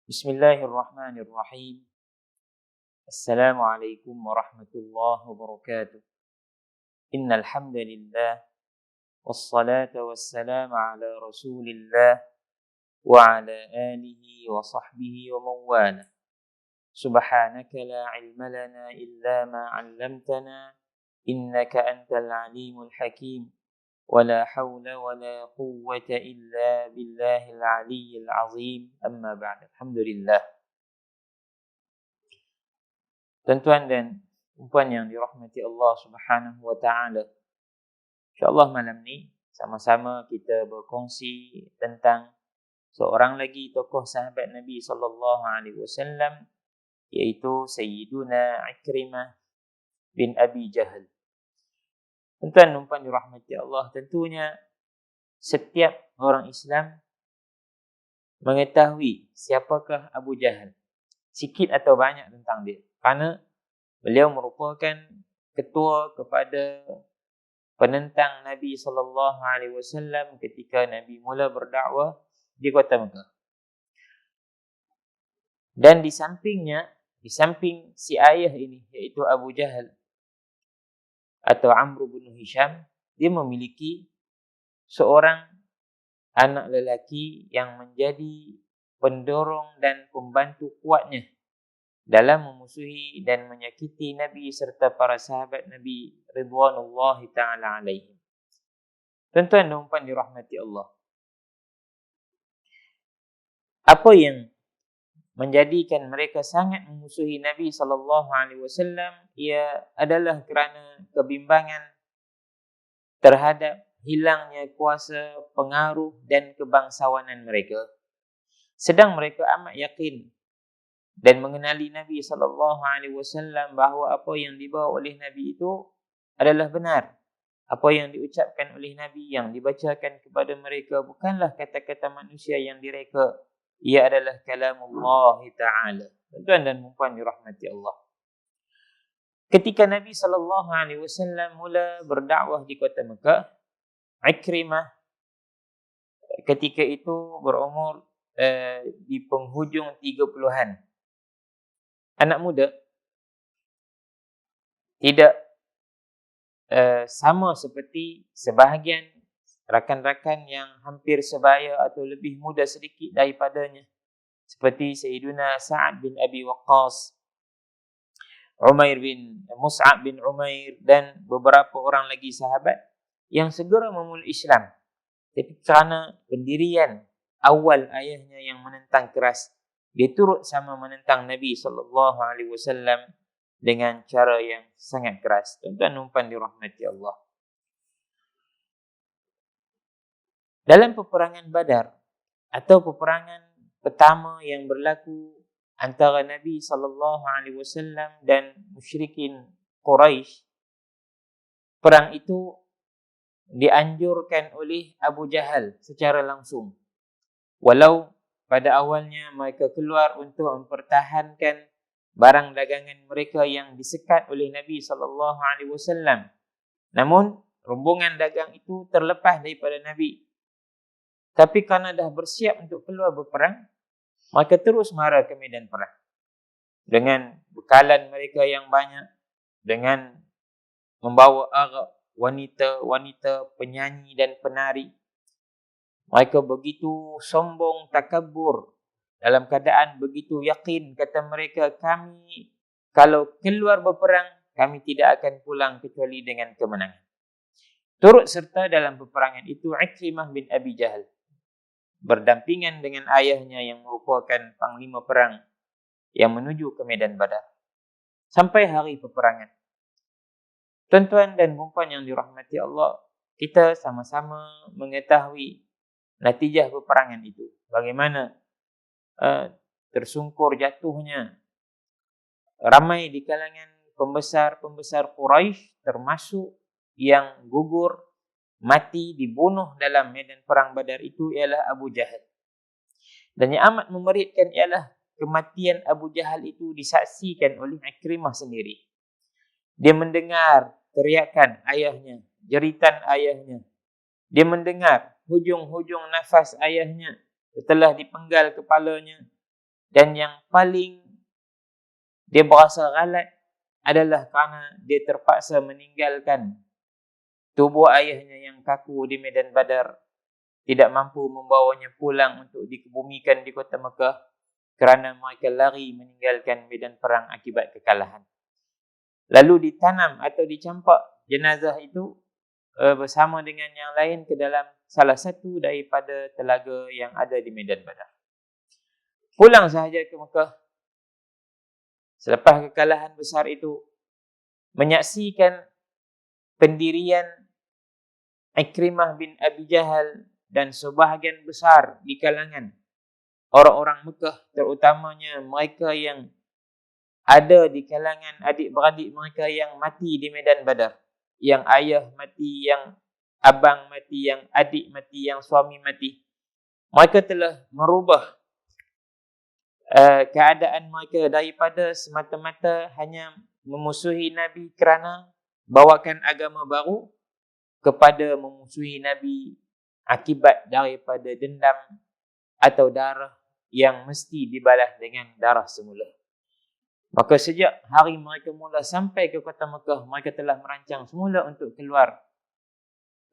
Bismillahirrahmanirrahim. Assalamualaikum warahmatullahi wabarakatuh. Innal hamdalillah wassalatu wassalamu ala Rasulillah wa ala alihi wa sahbihi wa man wala. Subhanaka la ilma lana illa ma 'allamtana innaka antal alimul hakim. ولا حول ولا قوة إلا بالله العلي العظيم أما بعد. Alhamdulillah. Tuan-tuan dan puan yang dirahmati Allah Subhanahu wa taala. Insya-Allah malam ni sama-sama kita berkongsi tentang seorang lagi tokoh sahabat Nabi sallallahu alaihi wasallam, iaitu Sayyiduna Ikrimah bin Abi Jahal. Tuan-tuan dan puan dirahmati Allah, tentunya setiap orang Islam mengetahui siapakah Abu Jahal, sikit atau banyak tentang dia, kerana beliau merupakan ketua kepada penentang Nabi sallallahu alaihi wasallam ketika Nabi mula berdakwah di kota Mekah. Dan di sampingnya, di samping si ayah ini, iaitu Abu Jahal atau Amr bin Hisham, dia memiliki seorang anak lelaki yang menjadi pendorong dan pembantu kuatnya dalam memusuhi dan menyakiti Nabi serta para sahabat Nabi ridwanullahi ta'ala alaihim. Tuan-tuan dan puan dirahmati Allah, apa yang menjadikan mereka sangat memusuhi Nabi sallallahu alaihi wasallam, ia adalah kerana kebimbangan terhadap hilangnya kuasa, pengaruh dan kebangsawanan mereka. Sedang mereka amat yakin dan mengenali Nabi sallallahu alaihi wasallam bahawa apa yang dibawa oleh Nabi itu adalah benar. Apa yang diucapkan oleh Nabi, yang dibacakan kepada mereka bukanlah kata-kata manusia yang direka. Ia adalah kalamullah ta'ala. Tuan-tuan dan puan dirahmati Allah. Ketika Nabi sallallahu alaihi wasallam mula berdakwah di kota Mekah, Ikrimah ketika itu berumur di penghujung 30-an. Anak muda, tidak sama seperti sebahagian rakan-rakan yang hampir sebaya atau lebih muda sedikit daripadanya, seperti Sayyiduna Sa'ad bin Abi Waqqas, Umair bin Mus'ab bin Umair dan beberapa orang lagi sahabat yang segera memulai Islam. Tapi kerana pendirian awal ayahnya yang menentang keras, dia turut sama menentang Nabi sallallahu alaihi wasallam dengan cara yang sangat keras. Tuan-tuan dan puan dirahmati Allah. Dalam peperangan Badar atau peperangan pertama yang berlaku antara Nabi sallallahu alaihi wasallam dan musyrikin Quraisy, perang itu dianjurkan oleh Abu Jahal secara langsung. Walau pada awalnya mereka keluar untuk mempertahankan barang dagangan mereka yang disekat oleh Nabi sallallahu alaihi wasallam. Namun rombongan dagang itu terlepas daripada Nabi. Tapi kerana dah bersiap untuk keluar berperang, mereka terus mara ke medan perang. Dengan bekalan mereka yang banyak, dengan membawa arak, wanita-wanita, penyanyi dan penari. Mereka begitu sombong, takabur, dalam keadaan begitu yakin, kata mereka, kami kalau keluar berperang, kami tidak akan pulang kecuali dengan kemenangan. Turut serta dalam peperangan itu Ikrimah bin Abi Jahal, berdampingan dengan ayahnya yang merupakan panglima perang yang menuju ke medan Badar. Sampai hari peperangan. Tuan-tuan dan puan yang dirahmati Allah, kita sama-sama mengetahui natijah peperangan itu. Bagaimana tersungkur jatuhnya ramai di kalangan pembesar-pembesar Quraisy, termasuk yang gugur, mati, dibunuh dalam medan perang Badar itu ialah Abu Jahal. Dan yang amat memeritkan ialah kematian Abu Jahal itu disaksikan oleh Ikrimah sendiri. Dia mendengar teriakan ayahnya, jeritan ayahnya. Dia mendengar hujung-hujung nafas ayahnya setelah dipenggal kepalanya. Dan yang paling dia berasa galat adalah kerana dia terpaksa meninggalkan tubuh ayahnya yang kaku di medan Badar, tidak mampu membawanya pulang untuk dikebumikan di kota Mekah kerana mereka lari meninggalkan medan perang akibat kekalahan. Lalu ditanam atau dicampak jenazah itu bersama dengan yang lain ke dalam salah satu daripada telaga yang ada di medan Badar. Pulang sahaja ke Mekah selepas kekalahan besar itu, menyaksikan pendirian Ikrimah bin Abi Jahal dan sebahagian besar di kalangan orang-orang Mekah, terutamanya mereka yang ada di kalangan adik-beradik mereka yang mati di medan Badar, yang ayah mati, yang abang mati, yang adik mati, yang suami mati. Mereka telah merubah keadaan mereka daripada semata-mata hanya memusuhi Nabi kerana bawakan agama baru kepada memusuhi Nabi akibat daripada dendam atau darah yang mesti dibalas dengan darah semula. Maka sejak hari mereka mula sampai ke kota Mekah, mereka telah merancang semula untuk keluar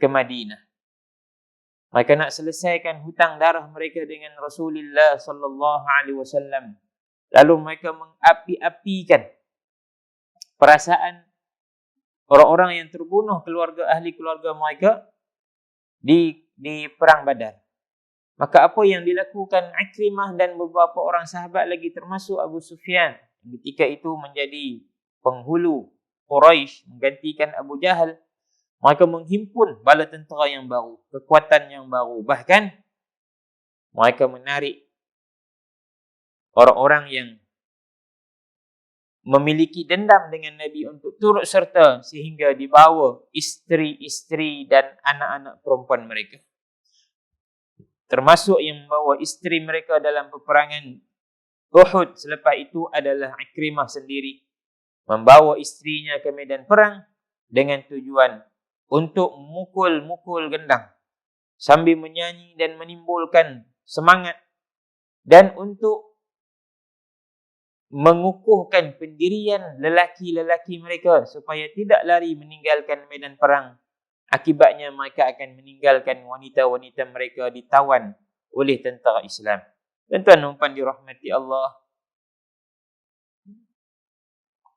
ke Madinah. Mereka nak selesaikan hutang darah mereka dengan Rasulullah sallallahu alaihi wasallam. Lalu mereka mengapi-apikan perasaan orang-orang yang terbunuh, ahli keluarga mereka di perang Badar. Maka apa yang dilakukan Ikrimah dan beberapa orang sahabat lagi termasuk Abu Sufyan ketika itu menjadi penghulu Quraisy menggantikan Abu Jahal, mereka menghimpun bala tentera yang baru, kekuatan yang baru. Bahkan mereka menarik orang-orang yang memiliki dendam dengan Nabi untuk turut serta sehingga dibawa isteri-isteri dan anak-anak perempuan mereka. Termasuk yang membawa isteri mereka dalam peperangan Uhud selepas itu adalah Ikrimah sendiri, membawa isterinya ke medan perang dengan tujuan untuk mukul gendang sambil menyanyi dan menimbulkan semangat dan untuk mengukuhkan pendirian lelaki-lelaki mereka supaya tidak lari meninggalkan medan perang. Akibatnya mereka akan meninggalkan wanita-wanita mereka ditawan oleh tentera Islam. Tuan-tuan dan puan dirahmati Allah,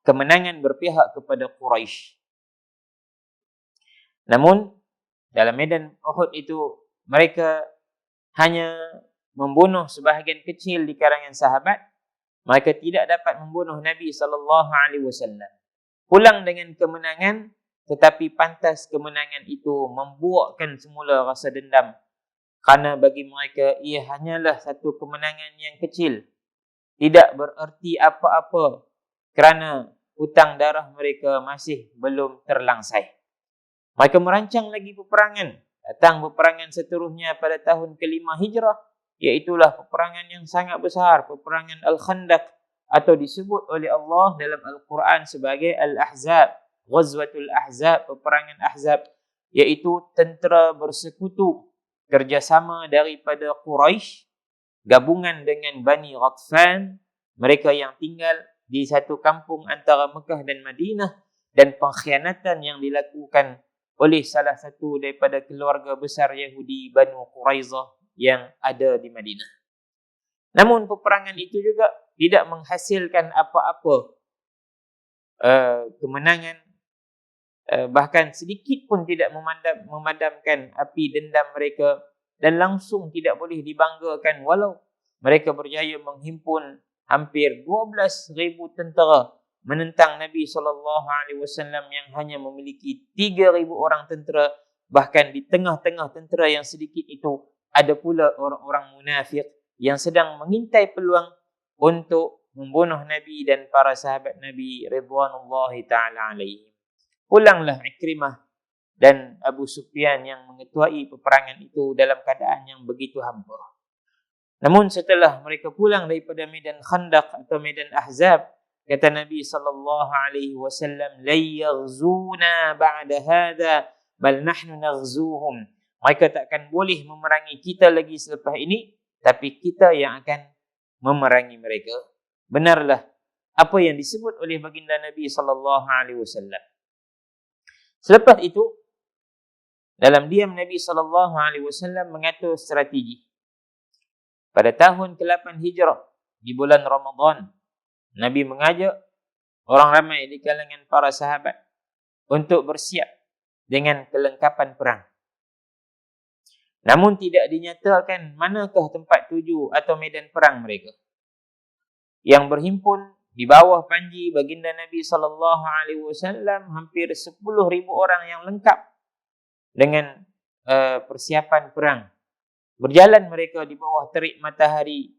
kemenangan berpihak kepada Quraisy. Namun dalam medan Uhud itu mereka hanya membunuh sebahagian kecil di kalangan sahabat. Mereka tidak dapat membunuh Nabi sallallahu alaihi wasallam. Pulang dengan kemenangan, tetapi pantas kemenangan itu membuakkan semula rasa dendam. Kerana bagi mereka ia hanyalah satu kemenangan yang kecil, tidak bererti apa-apa kerana hutang darah mereka masih belum terlangsai. Mereka merancang lagi peperangan. Datang peperangan seterusnya pada tahun ke-5 Hijrah, iaitulah peperangan yang sangat besar, peperangan Al-Khandaq, atau disebut oleh Allah dalam Al-Quran sebagai Al-Ahzab, Ghazwatul Ahzab, peperangan Ahzab, iaitu tentera bersekutu kerjasama daripada Quraisy gabungan dengan Bani Ghatfan, mereka yang tinggal di satu kampung antara Mekah dan Madinah, dan pengkhianatan yang dilakukan oleh salah satu daripada keluarga besar Yahudi Banu Quraizah yang ada di Madinah. Namun peperangan itu juga tidak menghasilkan apa-apa kemenangan, bahkan sedikit pun tidak memadamkan api dendam mereka, dan langsung tidak boleh dibanggakan walau mereka berjaya menghimpun hampir 12,000 tentera menentang Nabi SAW yang hanya memiliki 3,000 orang tentera. Bahkan di tengah-tengah tentera yang sedikit itu ada pula orang-orang munafik yang sedang mengintai peluang untuk membunuh Nabi dan para sahabat Nabi ridwanullahi ta'ala alaihim. Pulanglah Ikrimah dan Abu Sufyan yang mengetuai peperangan itu dalam keadaan yang begitu hampa. Namun setelah mereka pulang daripada medan Khandaq atau medan Ahzab, kata Nabi SAW, "La yaghzuna ba'da hadha, bal nahnu naghzuhum." Mereka takkan boleh memerangi kita lagi selepas ini, tapi kita yang akan memerangi mereka. Benarlah apa yang disebut oleh baginda Nabi SAW. Selepas itu, dalam diam Nabi SAW mengatur strategi. Pada tahun ke-8 Hijrah, di bulan Ramadan, Nabi mengajak orang ramai di kalangan para sahabat untuk bersiap dengan kelengkapan perang. Namun tidak dinyatakan manakah tempat tuju atau medan perang mereka. Yang berhimpun di bawah panji baginda Nabi SAW hampir 10,000 orang yang lengkap dengan persiapan perang. Berjalan mereka di bawah terik matahari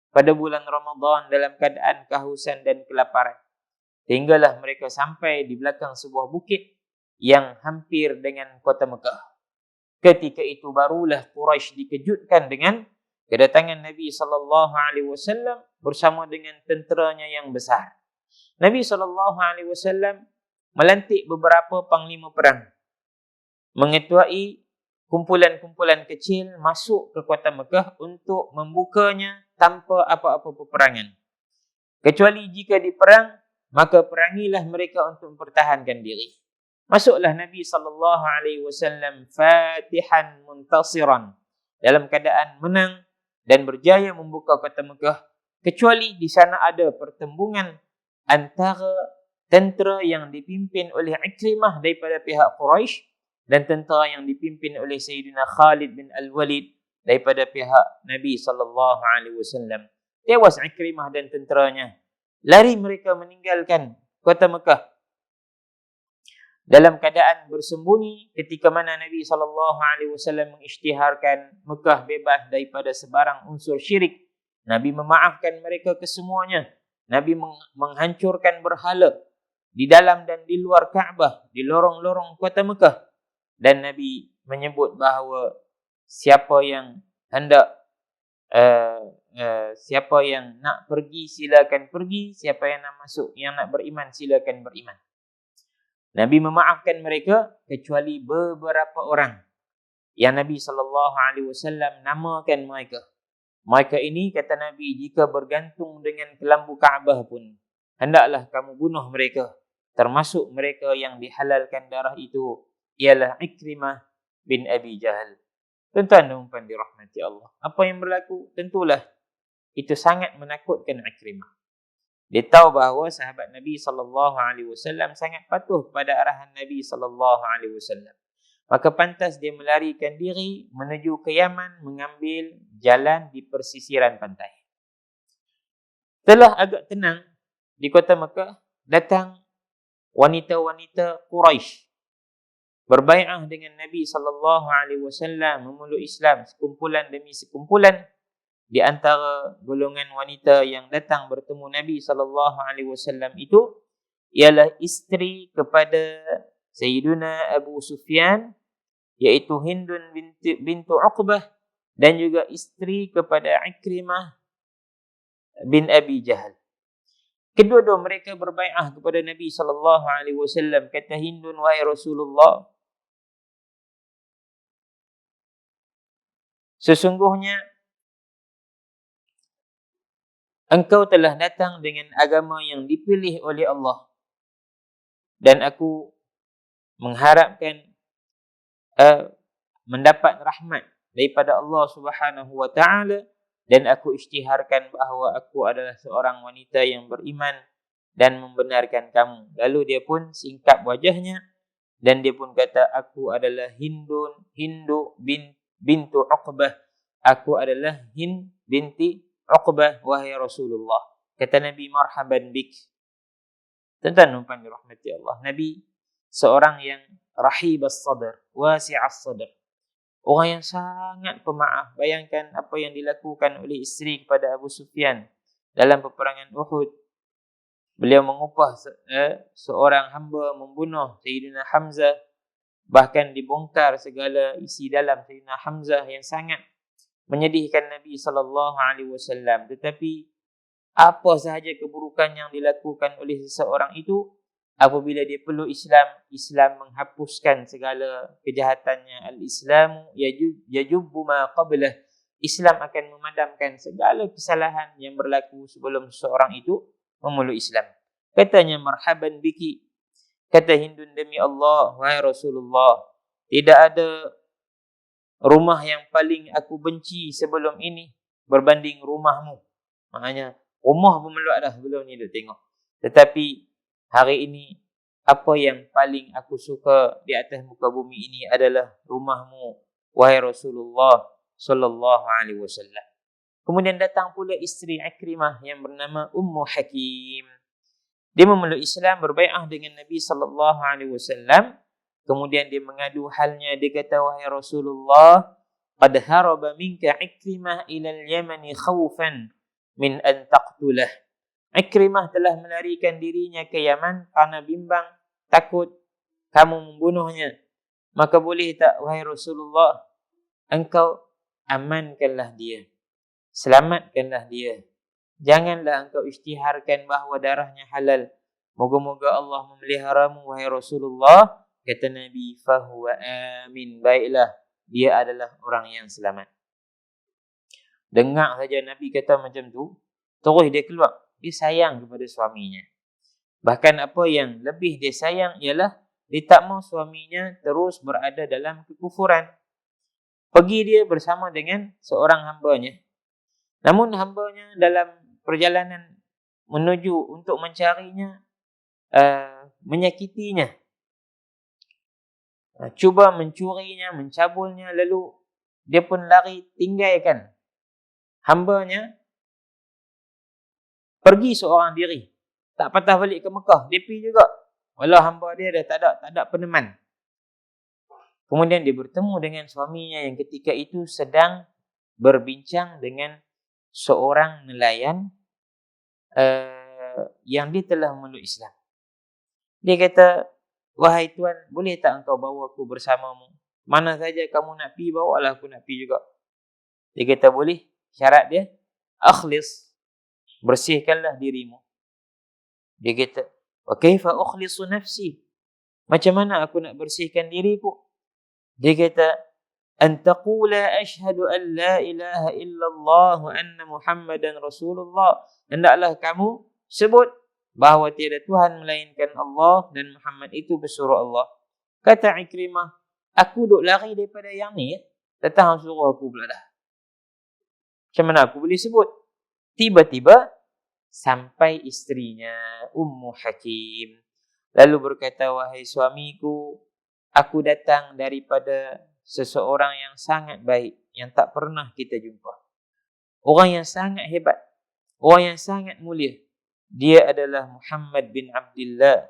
pada bulan Ramadan dalam keadaan kehausan dan kelaparan. Sehinggalah mereka sampai di belakang sebuah bukit yang hampir dengan kota Mekah. Ketika itu barulah Quraisy dikejutkan dengan kedatangan Nabi SAW bersama dengan tenteranya yang besar. Nabi SAW melantik beberapa panglima perang, mengetuai kumpulan-kumpulan kecil masuk ke kota Mekah untuk membukanya tanpa apa-apa peperangan. Kecuali jika diperang, maka perangilah mereka untuk mempertahankan diri. Masuklah Nabi SAW fatihan muntasiran, dalam keadaan menang dan berjaya membuka kota Mekah, kecuali di sana ada pertembungan antara tentera yang dipimpin oleh Ikrimah daripada pihak Quraisy dan tentera yang dipimpin oleh Sayyidina Khalid bin Al-Walid daripada pihak Nabi SAW. Tewas Ikrimah dan tenteranya. Lari mereka meninggalkan kota Mekah dalam keadaan bersembunyi, ketika mana Nabi SAW mengisytiharkan Mekah bebas daripada sebarang unsur syirik. Nabi memaafkan mereka kesemuanya. Nabi menghancurkan berhala di dalam dan di luar Kaabah, di lorong-lorong kota Mekah. Dan Nabi menyebut bahawa siapa yang hendak siapa yang nak pergi silakan pergi, siapa yang nak masuk, yang nak beriman silakan beriman. Nabi memaafkan mereka kecuali beberapa orang yang Nabi SAW namakan mereka. Mereka ini, kata Nabi, jika bergantung dengan kelambu Kaabah pun, hendaklah kamu bunuh mereka. Termasuk mereka yang dihalalkan darah itu ialah Ikrimah bin Abi Jahal. Tuan-tuan dan puan dirahmati Allah. Apa yang berlaku? Tentulah itu sangat menakutkan Ikrimah. Dia tahu bahawa sahabat Nabi SAW sangat patuh pada arahan Nabi SAW. Maka pantas dia melarikan diri menuju ke Yaman, mengambil jalan di persisiran pantai. Setelah agak tenang di kota Mekah, datang wanita-wanita Quraisy berbai'ah dengan Nabi SAW, memeluk Islam sekumpulan demi sekumpulan. Di antara golongan wanita yang datang bertemu Nabi SAW itu ialah isteri kepada Sayyiduna Abu Sufyan, iaitu Hindun bintu Uqbah, dan juga isteri kepada Ikrimah bin Abi Jahal. Kedua-dua mereka berbai'ah kepada Nabi SAW. Kata Hindun, wahai Rasulullah, sesungguhnya engkau telah datang dengan agama yang dipilih oleh Allah. Dan aku mengharapkan mendapat rahmat daripada Allah Subhanahu wa taala, dan aku isytiharkan bahawa aku adalah seorang wanita yang beriman dan membenarkan kamu. Lalu dia pun singkap wajahnya dan dia pun kata, aku adalah Hindu bintu Uqbah. Aku adalah Hind binti Uqbah, wahai Rasulullah. Kata Nabi, marhaban bik. Tuan-tuan dan puan dirahmati Allah. Nabi seorang yang rahib as-sadr, wasi' as-sadr. Orang yang sangat pemaaf. Bayangkan apa yang dilakukan oleh isteri kepada Abu Sufyan dalam peperangan Uhud. Beliau mengupah seorang hamba membunuh Sayyidina Hamzah. Bahkan dibongkar segala isi dalam Sayyidina Hamzah yang sangat menyedihkan Nabi SAW. Tetapi apa sahaja keburukan yang dilakukan oleh seseorang itu, apabila dia peluk Islam, Islam menghapuskan segala kejahatannya. Al-Islamu yajubbu ma qablah. Islam akan memadamkan segala kesalahan yang berlaku sebelum seseorang itu memeluk Islam. Katanya, marhaban biki. Kata Hindun, demi Allah, wahai Rasulullah, tidak ada rumah yang paling aku benci sebelum ini berbanding rumahmu. Maknanya, rumah pun meluk dah sebelum ni duk tengok. Tetapi hari ini, apa yang paling aku suka di atas muka bumi ini adalah rumahmu, wahai Rasulullah sallallahu alaihi wasallam. Kemudian datang pula isteri Ikrimah yang bernama Ummu Hakim. Dia memeluk Islam, berbai'ah dengan Nabi sallallahu alaihi wasallam. Kemudian dia mengadu halnya, dia kata, wahai Rasulullah, qad haraba minka Ikrimah ila al-Yaman khawfan min an taqtulah. Ikrimah telah melarikan dirinya ke Yaman kerana bimbang, takut kamu membunuhnya. Maka boleh tak, wahai Rasulullah, engkau amankanlah dia, selamatkanlah dia. Janganlah engkau isytiharkan bahawa darahnya halal. Moga-moga Allah memeliharamu, wahai Rasulullah. Kata Nabi, fahuwa amin. Baiklah, dia adalah orang yang selamat. Dengar saja Nabi kata macam tu, terus dia keluar. Dia sayang kepada suaminya. Bahkan apa yang lebih dia sayang ialah dia tak mahu suaminya terus berada dalam kekufuran. Pergi dia bersama dengan seorang hambanya. Namun hambanya dalam perjalanan menuju untuk mencarinya, menyakitinya, cuba mencurinya, mencabulnya, lalu dia pun lari tinggalkan hambanya, pergi seorang diri, tak patah balik ke Mekah, dia pergi juga walau hamba dia dah tak ada peneman. Kemudian dia bertemu dengan suaminya yang ketika itu sedang berbincang dengan seorang nelayan yang dia telah memeluk Islam. Dia kata, wahai tuan, boleh tak engkau bawa aku bersamamu? Mana saja kamu nak pergi, bawalah aku nak pergi juga. Dia kata, boleh. Syarat dia, akhlis, bersihkanlah dirimu. Dia kata, wa kaifa ukhlisu nafsi? Macam mana aku nak bersihkan diriku? Dia kata, an taqula ashhadu an la ilaha illallah wa anna Muhammadan Rasulullah. Hendaklah kamu sebut bahawa tiada Tuhan melainkan Allah dan Muhammad itu pesuruh Allah. Kata Ikrimah, aku duk lari daripada yang ni, datang suruh aku pula dah. Macam mana aku boleh sebut? Tiba-tiba sampai isterinya Ummu Hakim. Lalu berkata, wahai suamiku, aku datang daripada seseorang yang sangat baik, yang tak pernah kita jumpa. Orang yang sangat hebat, orang yang sangat mulia. Dia adalah Muhammad bin Abdullah.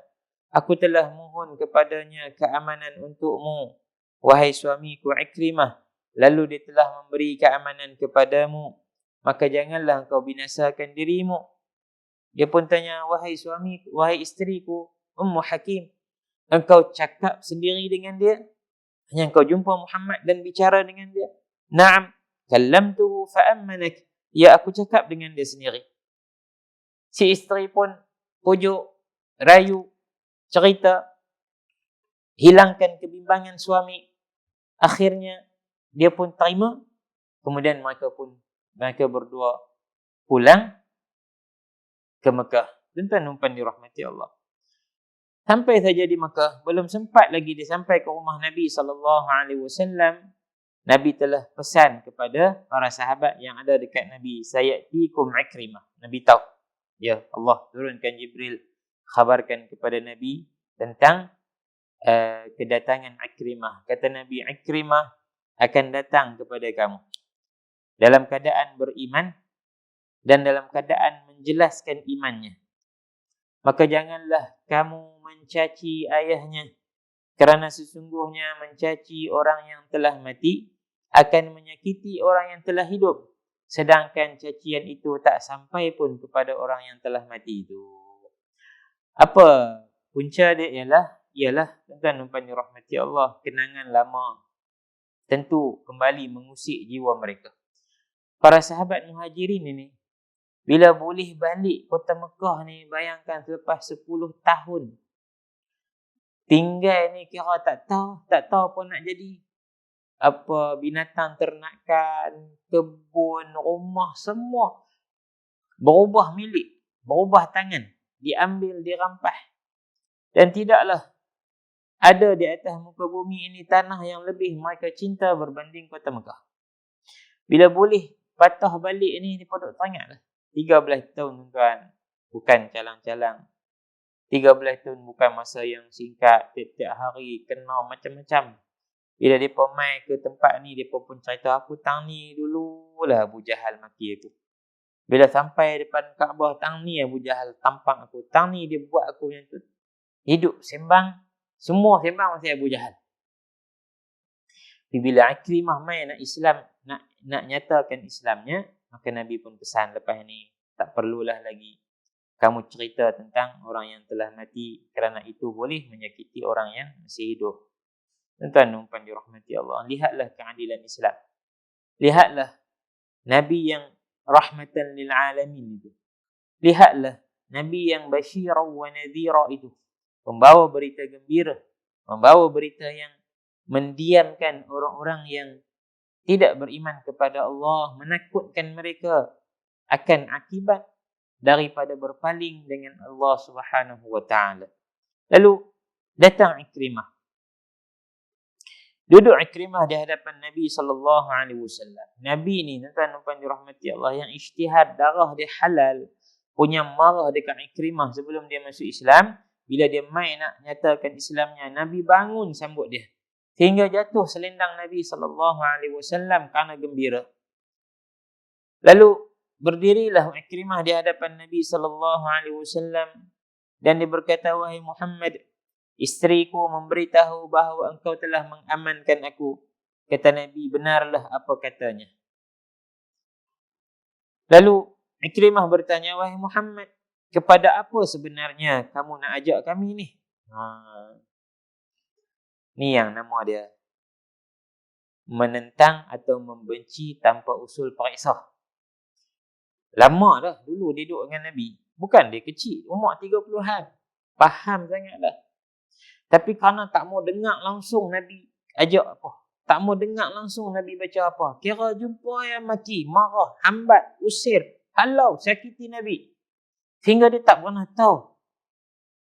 Aku telah mohon kepadanya keamanan untukmu, wahai suamiku Ikrimah. Lalu dia telah memberi keamanan kepadamu. Maka janganlah engkau binasakan dirimu. Dia pun tanya, wahai suami, wahai isteriku Ummu Hakim, engkau cakap sendiri dengan dia? Hanya engkau jumpa Muhammad dan bicara dengan dia? Naam, kallamtuhu fa'ammanak. Ya, aku cakap dengan dia sendiri. Si isteri pun pujuk, rayu, cerita, hilangkan kebimbangan suami. Akhirnya dia pun terima. Kemudian mereka berdua pulang ke Mekah. Tuan-tuan dirahmati Allah. Sampai saja di Mekah, belum sempat lagi dia sampai ke rumah Nabi SAW. Nabi telah pesan kepada para sahabat yang ada dekat Nabi, sayatikum Ikrimah. Nabi tahu. Ya, Allah turunkan Jibril, khabarkan kepada Nabi tentang kedatangan Ikrimah. Kata Nabi, Ikrimah akan datang kepada kamu dalam keadaan beriman dan dalam keadaan menjelaskan imannya. Maka janganlah kamu mencaci ayahnya, kerana sesungguhnya mencaci orang yang telah mati akan menyakiti orang yang telah hidup, sedangkan cacian itu tak sampai pun kepada orang yang telah mati itu. Apa punca dia ialah tuan-tuan dirahmati Allah, kenangan lama tentu kembali mengusik jiwa mereka. Para sahabat Muhajirin ini, bila boleh balik kota Mekah ni, bayangkan selepas 10 tahun tinggal ni, kira tak tahu apa nak jadi. apa binatang ternakan, kebun, rumah, semua berubah milik, berubah tangan, diambil, dirampas. Dan tidaklah ada di atas muka bumi ini tanah yang lebih mereka cinta berbanding kota Mekah. Bila boleh patah balik ni, dia duduk teringatlah. 13 tahun tuan, bukan calang-calang. 13 tahun bukan masa yang singkat, tiap-tiap hari kena macam-macam. Bila mereka mai ke tempat ni, mereka pun cerita, aku tang ni dululah Abu Jahal maki aku. Bila sampai depan Kaabah, tang ni Abu Jahal tampang aku. Tang ni dia buat aku macam tu. Hidup sembang, semua sembang masih Abu Jahal. Bila Ikrimah mai nak Islam, nak nyatakan Islamnya, maka Nabi pun pesan, lepas ni tak perlulah lagi kamu cerita tentang orang yang telah mati, kerana itu boleh menyakiti orang yang masih hidup. Tuan-tuan dirahmati Allah, lihatlah keadilan Islam. Lihatlah Nabi yang rahmatan lil alamin itu. Lihatlah Nabi yang basyira wa nadhira itu, membawa berita gembira, membawa berita yang mendiamkan orang-orang yang tidak beriman kepada Allah, menakutkan mereka akan akibat daripada berpaling dengan Allah Subhanahu wa taala. Lalu datang Ikrimah. Duduk Ikrimah di hadapan Nabi sallallahu alaihi wasallam. Nabi ni tuan-tuan dirahmati Allah, yang ijtihad, darah dia halal, punya marah dekat Ikrimah sebelum dia masuk Islam. Bila dia mai nak nyatakan Islamnya, Nabi bangun sambut dia, sehingga jatuh selendang Nabi sallallahu alaihi wasallam kerana gembira. Lalu berdirilah Ikrimah di hadapan Nabi sallallahu alaihi wasallam dan dia berkata, wahai Muhammad, isteriku memberitahu bahawa engkau telah mengamankan aku. Kata Nabi, benarlah apa katanya. Lalu Ikrimah bertanya, wahai Muhammad, kepada apa sebenarnya kamu nak ajak kami ni? Ni yang nama dia menentang atau membenci tanpa usul periksa. Lama dah dulu dia duduk dengan Nabi. Bukan dia kecil, umur 30-an. Faham sangat dah. Tapi kerana tak mau dengar langsung Nabi ajak apa, tak mau dengar langsung Nabi baca apa, kira jumpa yang maki, marah, hambat, usir, halau, sakiti Nabi, sehingga dia tak pernah tahu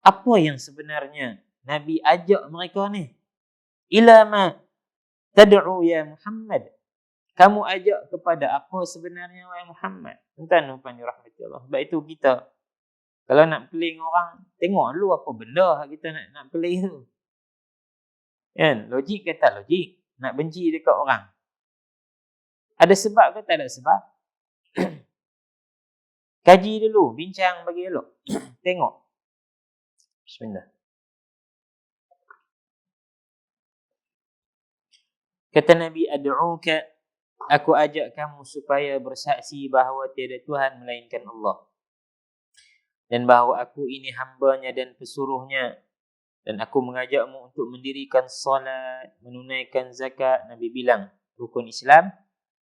apa yang sebenarnya Nabi ajak mereka ni. Ila ma tad'u ya Muhammad, kamu ajak kepada apa sebenarnya wahai Muhammad? Tuan-tuan dirahmati Allah. Sebab itu kita kalau nak peling orang, tengok dulu apa benda kita nak peling tu. Kan? Logik ke tak logik? Nak benci dekat orang. Ada sebab ke tak ada sebab? Kaji dulu, bincang bagi elok. Tengok. Bismillah. Kata Nabi, ad'uka, aku ajak kamu supaya bersaksi bahawa tiada Tuhan melainkan Allah, dan bahawa aku ini hambanya dan pesuruhnya, dan aku mengajakmu untuk mendirikan salat, menunaikan zakat. Nabi bilang rukun Islam,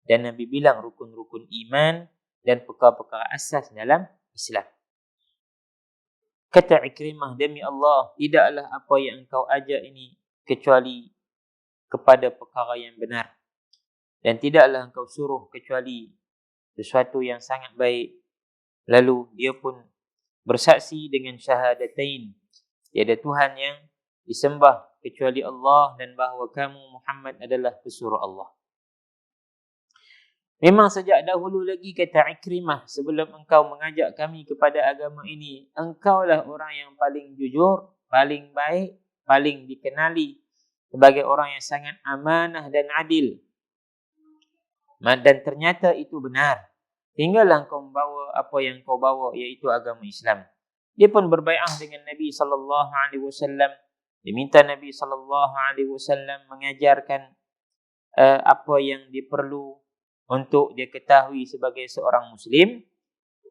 dan Nabi bilang rukun-rukun iman dan perkara-perkara asas dalam Islam. Kata Ikrimah, demi Allah, tidaklah apa yang engkau ajak ini kecuali kepada perkara yang benar, dan tidaklah engkau suruh kecuali sesuatu yang sangat baik. Lalu dia pun bersaksi dengan syahadatain, tiada Tuhan yang disembah kecuali Allah, dan bahawa kamu Muhammad adalah pesuruh Allah. Memang sejak dahulu lagi, kata Ikrimah, sebelum engkau mengajak kami kepada agama ini, engkaulah orang yang paling jujur, paling baik, paling dikenali sebagai orang yang sangat amanah dan adil. Dan ternyata itu benar. Tinggallah engkau membawa apa yang kau bawa, iaitu agama Islam. Dia pun berbai'ah dengan Nabi SAW. Dia minta Nabi SAW mengajarkan apa yang diperlu untuk dia ketahui sebagai seorang Muslim.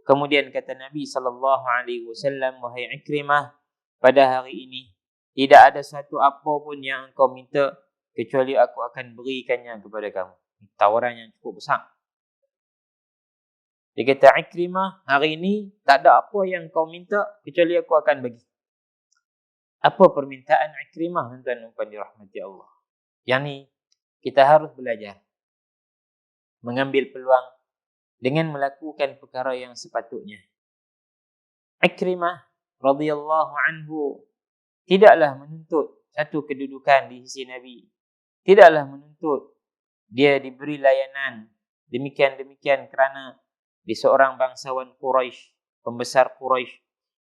Kemudian kata Nabi SAW, wahai Ikrimah, pada hari ini tidak ada satu apa pun yang engkau minta kecuali aku akan berikannya kepada kamu. Tawaran yang cukup besar. Dia kata, Ikrimah, hari ini tak ada apa yang kau minta kecuali aku akan bagi. Apa permintaan Ikrimah? Tuan-tuan dirahmati Allah. Yang ni kita harus belajar mengambil peluang dengan melakukan perkara yang sepatutnya. Ikrimah radhiyallahu anhu tidaklah menuntut satu kedudukan di sisi Nabi. Tidaklah menuntut dia diberi layanan demikian-demikian kerana dia seorang bangsawan Quraisy, pembesar Quraisy.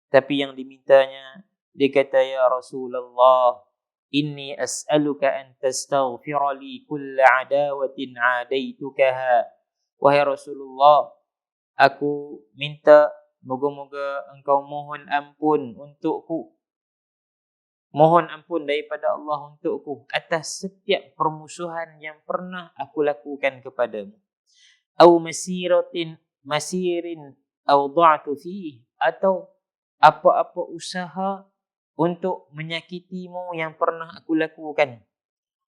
Tapi yang dimintanya, dia kata, ya Rasulullah, inni as'aluka an tastaghfira li kulla adawatin adaitukaha. Wahai Rasulullah, aku minta moga-moga engkau mohon ampun untukku. Mohon ampun daripada Allah untukku atas setiap permusuhan yang pernah aku lakukan kepadamu. Au masirin awda'tu fihi, atau apa-apa usaha untuk menyakitimu yang pernah aku lakukan,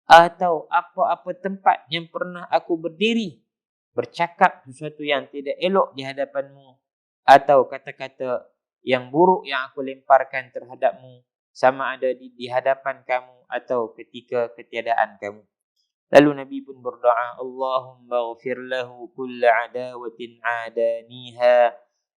atau apa-apa tempat yang pernah aku berdiri bercakap sesuatu yang tidak elok di hadapanmu, atau kata-kata yang buruk yang aku lemparkan terhadapmu, sama ada di hadapan kamu atau ketika ketiadaan kamu. Lalu Nabi pun berdoa, Allahumma ghafir lahu kulla adawatin adaniha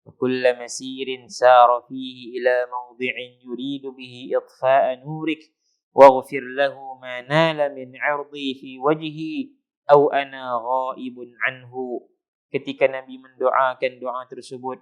wa kulla masirin sara fihi ila mawdi'in yuridu bihi itfa'a nurik wa ghafir lahu ma nala min 'irdi fi wajhi aw ana ghaibun anhu. Ketika Nabi mendoakan doa tersebut,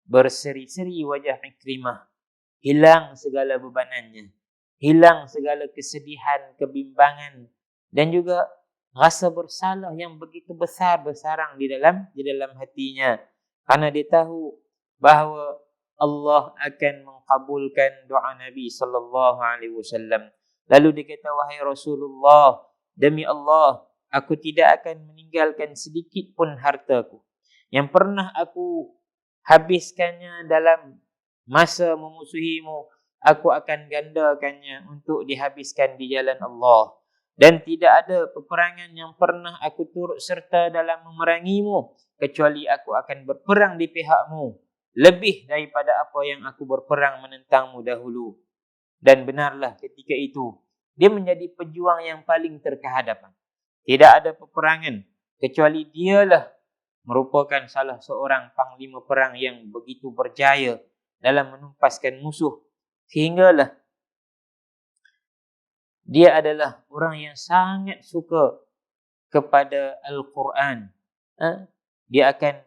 berseri-seri wajah Ikrimah, hilang segala bebanannya, hilang segala kesedihan, kebimbangan, dan juga rasa bersalah yang begitu besar bersarang di dalam hatinya, karena dia tahu bahawa Allah akan mengabulkan doa Nabi sallallahu alaihi wasallam. Lalu dia kata, wahai Rasulullah, demi Allah, aku tidak akan meninggalkan sedikit pun hartaku yang pernah aku habiskannya dalam masa memusuhimu. Aku akan gandakannya untuk dihabiskan di jalan Allah. Dan tidak ada peperangan yang pernah aku turut serta dalam memerangimu, kecuali aku akan berperang di pihakmu lebih daripada apa yang aku berperang menentangmu dahulu. Dan benarlah ketika itu dia menjadi pejuang yang paling terkehadapan. Tidak ada peperangan kecuali dialah merupakan salah seorang panglima perang yang begitu berjaya dalam menumpaskan musuh, sehinggalah dia adalah orang yang sangat suka kepada Al-Quran. Dia akan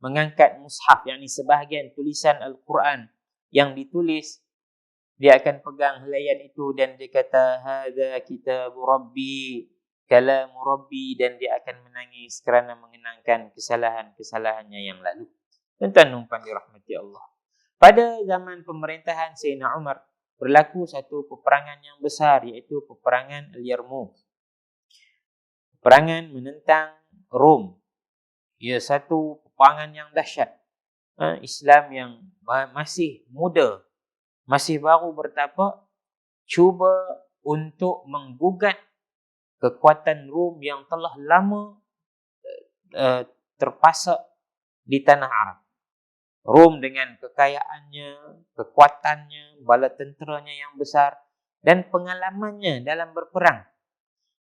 mengangkat mushaf, yakni sebahagian tulisan Al-Quran yang ditulis, dia akan pegang helaian itu dan dia kata, hadza kitabu rabbi, kalamu rabbi, dan dia akan menangis kerana mengenangkan kesalahan-kesalahannya yang lalu. Tuan-tuan numpan dirahmati Allah. Pada zaman pemerintahan Sayyidina Umar, berlaku satu peperangan yang besar, iaitu peperangan Al-Yarmouk. Peperangan menentang Rom. Ia satu peperangan yang dahsyat. Islam yang masih muda, masih baru bertapak, cuba untuk menggugat kekuatan Rom yang telah lama terpasak di tanah Arab. Rom dengan kekayaannya, kekuatannya, bala tenteranya yang besar dan pengalamannya dalam berperang,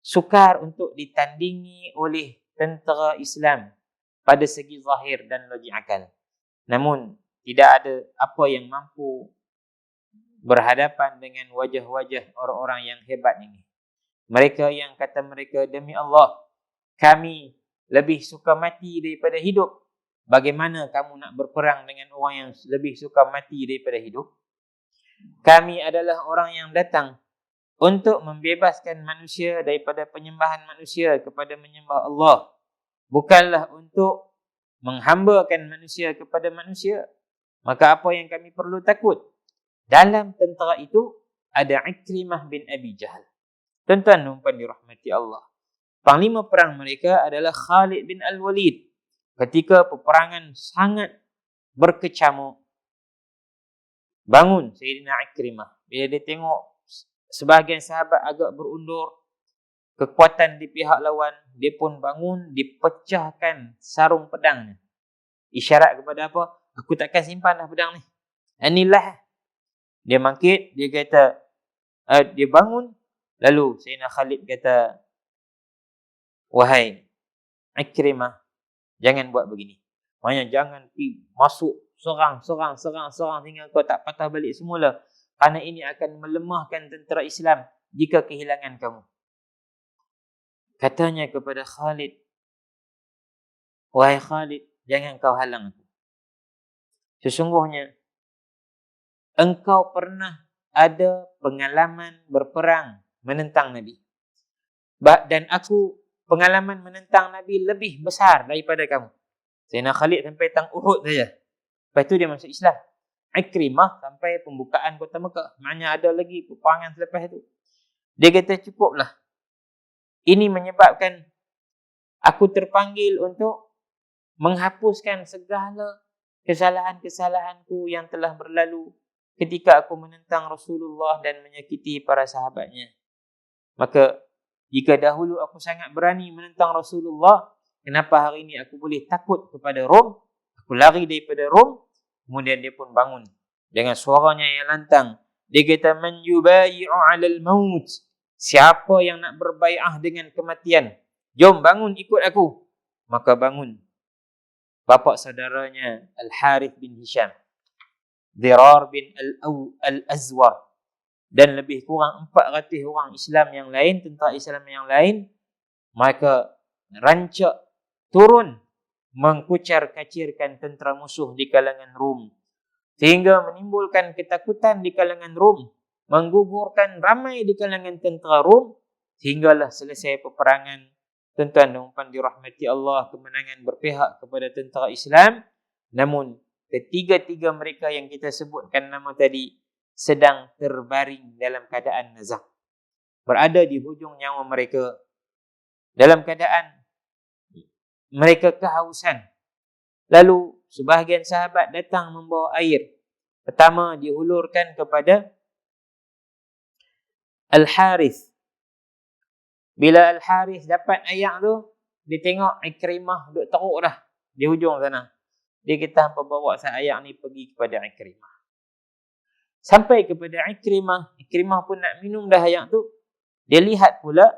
sukar untuk ditandingi oleh tentera Islam pada segi zahir dan logik akal. Namun tidak ada apa yang mampu berhadapan dengan wajah-wajah orang-orang yang hebat ini. Mereka yang kata mereka, demi Allah, kami lebih suka mati daripada hidup. Bagaimana kamu nak berperang dengan orang yang lebih suka mati daripada hidup? Kami adalah orang yang datang untuk membebaskan manusia daripada penyembahan manusia kepada menyembah Allah. Bukanlah untuk menghambakan manusia kepada manusia. Maka apa yang kami perlu takut? Dalam tentera itu ada Ikrimah bin Abi Jahal. Tuan-tuan numpan dirahmati Allah. Panglima perang mereka adalah Khalid bin Al-Walid. Ketika peperangan sangat berkecamuk, bangun Sayyidina Ikrimah. Bila dia tengok sebahagian sahabat agak berundur, kekuatan di pihak lawan, dia pun bangun, dipecahkan sarung pedangnya. Isyarat kepada apa? Aku takkan simpan dah pedang ni. Inilah. Dia bangkit, dia kata, dia bangun. Lalu Sayyidina Khalid kata, wahai Ikrimah, jangan buat begini. Maknanya jangan pergi masuk serang hingga kau tak patah balik semula. Kerana ini akan melemahkan tentera Islam jika kehilangan kamu. Katanya kepada Khalid, wahai Khalid, jangan kau halang aku. Sesungguhnya engkau pernah ada pengalaman berperang menentang Nabi. Dan aku pengalaman menentang Nabi lebih besar daripada kamu. Sayyidina Khalid sampai tang Uhud saja. Lepas tu dia masuk Islam. Ikrimah sampai pembukaan kota Mekah. Maknanya ada lagi peperangan selepas itu. Dia kata cukuplah. Ini menyebabkan aku terpanggil untuk menghapuskan segala kesalahan-kesalahanku yang telah berlalu ketika aku menentang Rasulullah dan menyakiti para sahabatnya. Maka jika dahulu aku sangat berani menentang Rasulullah, kenapa hari ini aku boleh takut kepada Rom? Aku lari daripada Rom. Kemudian dia pun bangun dengan suaranya yang lantang. Dia kata, man yubayi'u 'alal maut. Siapa yang nak berbai'ah dengan kematian, jom bangun ikut aku. Maka bangun bapa saudaranya Al-Harith bin Hisham, Dirar bin Al-Azwar, dan lebih kurang 400 orang Islam yang lain, tentera Islam yang lain. Mereka rancak turun mengkucar-kacirkan tentera musuh di kalangan Rom, sehingga menimbulkan ketakutan di kalangan Rom, menggugurkan ramai di kalangan tentera Rom, sehinggalah selesai peperangan. Tuan-tuan dan puan dirahmati Allah, kemenangan berpihak kepada tentera Islam. Namun ketiga-tiga mereka yang kita sebutkan nama tadi sedang terbaring dalam keadaan nazak, berada di hujung nyawa mereka, dalam keadaan mereka kehausan. Lalu sebahagian sahabat datang membawa air. Pertama dihulurkan kepada Al-Harith. Bila Al-Harith dapat air tu, dia tengok Ikrimah duduk teruk dah di hujung sana. Dia kata, hampa bawa saya air ni pergi kepada Ikrimah. Sampai kepada Ikrimah, Ikrimah pun nak minum dah air tu. Dia lihat pula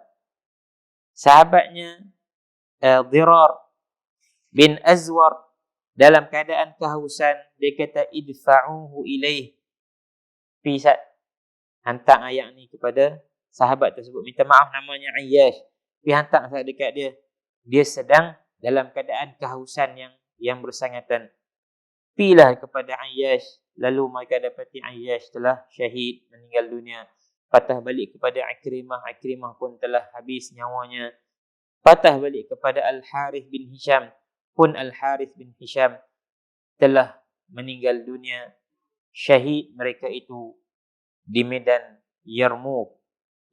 sahabatnya Dirar bin Azwar dalam keadaan kehausan. Dia kata, idfa'uhu ilaih. Pisat, hantar air ni kepada sahabat tersebut. Minta maaf, namanya Ayyash. Pergi hantar saya dekat dia. Dia sedang dalam keadaan kehausan yang bersangatan. Pergilah kepada Ayyash. Lalu mereka dapati Ayyash telah syahid, meninggal dunia. Patah balik kepada Ikrimah. Ikrimah pun telah habis nyawanya. Patah balik kepada Al-Harith bin Hisham. Pun Al-Harith bin Hisham telah meninggal dunia. Syahid mereka itu di medan Yarmouk,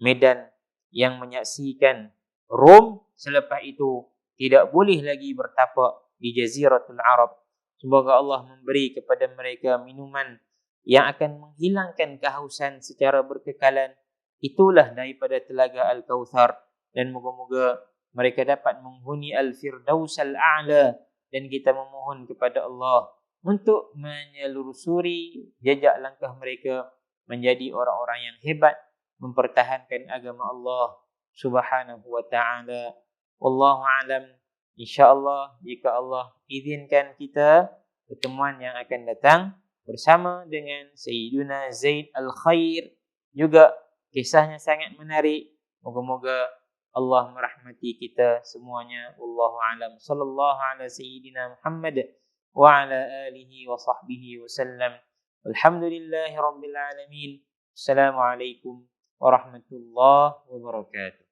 medan yang menyaksikan Rom selepas itu tidak boleh lagi bertapak di Jaziratul Arab. Semoga Allah memberi kepada mereka minuman yang akan menghilangkan kehausan secara berkekalan. Itulah daripada telaga Al-Kautsar. Dan moga-moga mereka dapat menghuni Al-Firdaus Al-A'la. Dan kita memohon kepada Allah untuk menyelusuri jejak langkah mereka menjadi orang-orang yang hebat mempertahankan agama Allah Subhanahu wa ta'ala. Wallahu a'lam. InsyaAllah, jika Allah izinkan, kita pertemuan yang akan datang bersama dengan Sayyiduna Zaid Al-Khair. Juga kisahnya sangat menarik. Moga-moga Allah merahmati kita semuanya. Wallahu a'lam. Sallallahu ala Sayyidina Muhammad wa ala alihi wa sahbihi wa sallam. Alhamdulillahi Rabbil Alamin. Assalamualaikum warahmatullahi wabarakatuh.